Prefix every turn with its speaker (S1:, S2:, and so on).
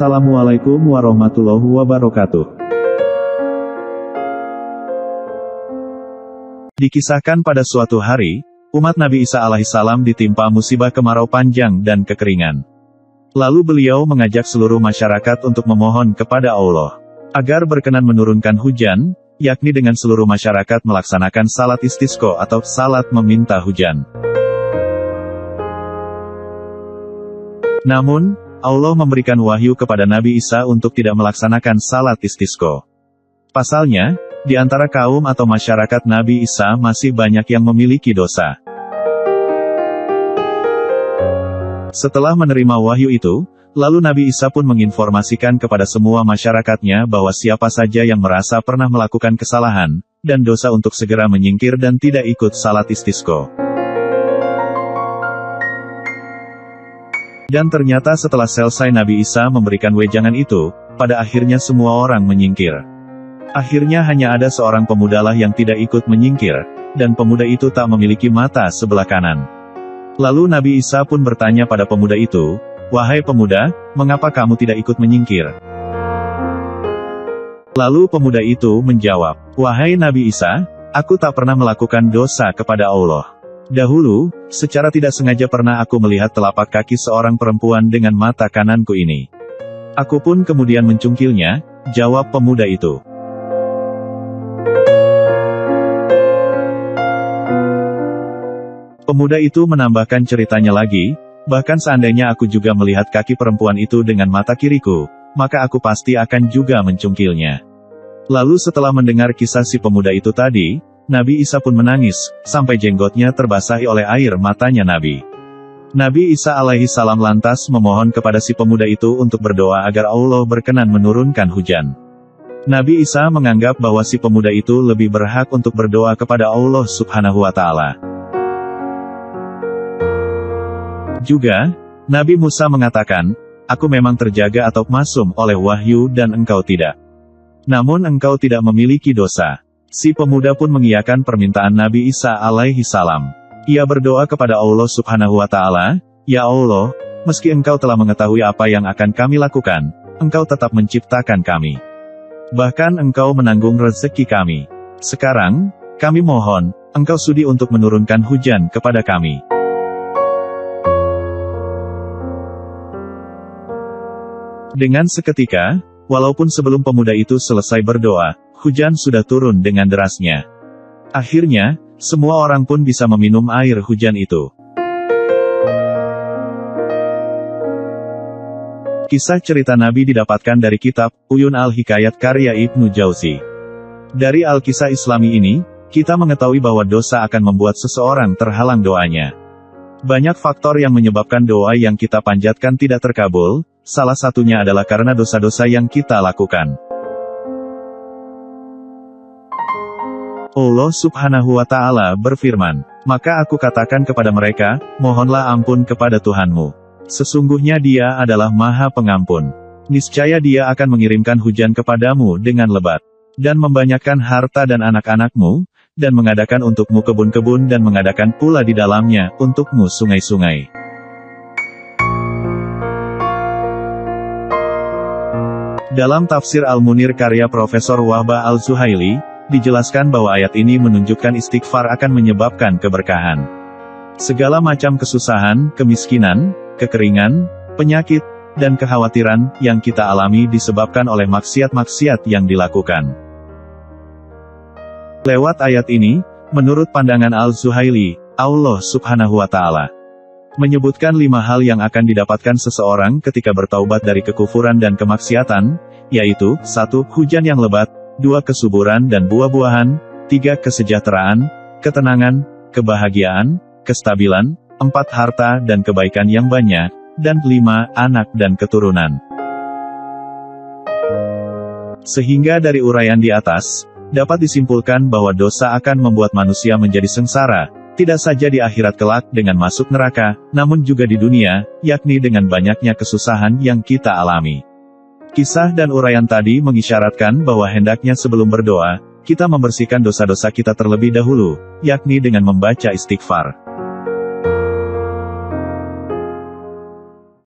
S1: Assalamualaikum warahmatullahi wabarakatuh. Dikisahkan pada suatu hari, umat Nabi Isa alaihissalam ditimpa musibah kemarau panjang dan kekeringan. Lalu beliau mengajak seluruh masyarakat untuk memohon kepada Allah agar berkenan menurunkan hujan, yakni dengan seluruh masyarakat melaksanakan salat istisqa atau salat meminta hujan. Namun, Allah memberikan wahyu kepada Nabi Isa untuk tidak melaksanakan salat istisqa. Pasalnya, di antara kaum atau masyarakat Nabi Isa masih banyak yang memiliki dosa. Setelah menerima wahyu itu, lalu Nabi Isa pun menginformasikan kepada semua masyarakatnya bahwa siapa saja yang merasa pernah melakukan kesalahan dan dosa untuk segera menyingkir dan tidak ikut salat istisqa. Dan ternyata setelah selesai Nabi Isa memberikan wejangan itu, pada akhirnya semua orang menyingkir. Akhirnya hanya ada seorang pemudalah yang tidak ikut menyingkir, dan pemuda itu tak memiliki mata sebelah kanan. Lalu Nabi Isa pun bertanya pada pemuda itu, "Wahai pemuda, mengapa kamu tidak ikut menyingkir?" Lalu pemuda itu menjawab, "Wahai Nabi Isa, aku tak pernah melakukan dosa kepada Allah. Dahulu, secara tidak sengaja pernah aku melihat telapak kaki seorang perempuan dengan mata kananku ini. Aku pun kemudian mencungkilnya," jawab pemuda itu. Pemuda itu menambahkan ceritanya lagi, "Bahkan seandainya aku juga melihat kaki perempuan itu dengan mata kiriku, maka aku pasti akan juga mencungkilnya." Lalu setelah mendengar kisah si pemuda itu tadi, Nabi Isa pun menangis, sampai jenggotnya terbasahi oleh air matanya Nabi. Nabi Isa alaihissalam lantas memohon kepada si pemuda itu untuk berdoa agar Allah berkenan menurunkan hujan. Nabi Isa menganggap bahwa si pemuda itu lebih berhak untuk berdoa kepada Allah Subhanahu wa Ta'ala. Juga, Nabi Musa mengatakan, "Aku memang terjaga atau masum oleh wahyu dan engkau tidak. Namun engkau tidak memiliki dosa." Si pemuda pun mengiyakan permintaan Nabi Isa alaihissalam. Ia berdoa kepada Allah Subhanahu wa Ta'ala, "Ya Allah, meski engkau telah mengetahui apa yang akan kami lakukan, engkau tetap menciptakan kami. Bahkan engkau menanggung rezeki kami. Sekarang, kami mohon, engkau sudi untuk menurunkan hujan kepada kami." Dengan seketika, walaupun sebelum pemuda itu selesai berdoa, hujan sudah turun dengan derasnya. Akhirnya, semua orang pun bisa meminum air hujan itu. Kisah cerita Nabi didapatkan dari kitab Uyun Al-Hikayat karya Ibnu Jauzi. Dari Al-Kisah Islami ini, kita mengetahui bahwa dosa akan membuat seseorang terhalang doanya. Banyak faktor yang menyebabkan doa yang kita panjatkan tidak terkabul, salah satunya adalah karena dosa-dosa yang kita lakukan. Allah Subhanahu wa Ta'ala berfirman, "Maka aku katakan kepada mereka, mohonlah ampun kepada Tuhanmu. Sesungguhnya Dia adalah Maha Pengampun. Niscaya Dia akan mengirimkan hujan kepadamu dengan lebat, dan membanyakkan harta dan anak-anakmu, dan mengadakan untukmu kebun-kebun dan mengadakan pula di dalamnya untukmu sungai-sungai." Dalam tafsir Al-Munir karya Profesor Wahbah Al-Zuhaili, dijelaskan bahwa ayat ini menunjukkan istighfar akan menyebabkan keberkahan. Segala macam kesusahan, kemiskinan, kekeringan, penyakit, dan kekhawatiran yang kita alami disebabkan oleh maksiat-maksiat yang dilakukan. Lewat ayat ini, menurut pandangan Al-Zuhaili, Allah Subhanahu wa Ta'ala menyebutkan 5 hal yang akan didapatkan seseorang ketika bertaubat dari kekufuran dan kemaksiatan, yaitu 1. Hujan yang lebat, 2. Kesuburan dan buah-buahan, 3. Kesejahteraan, ketenangan, kebahagiaan, kestabilan, 4. Harta dan kebaikan yang banyak, dan 5. Anak dan keturunan. Sehingga dari uraian di atas, dapat disimpulkan bahwa dosa akan membuat manusia menjadi sengsara, tidak saja di akhirat kelak dengan masuk neraka, namun juga di dunia, yakni dengan banyaknya kesusahan yang kita alami. Kisah dan uraian tadi mengisyaratkan bahwa hendaknya sebelum berdoa, kita membersihkan dosa-dosa kita terlebih dahulu, yakni dengan membaca istighfar.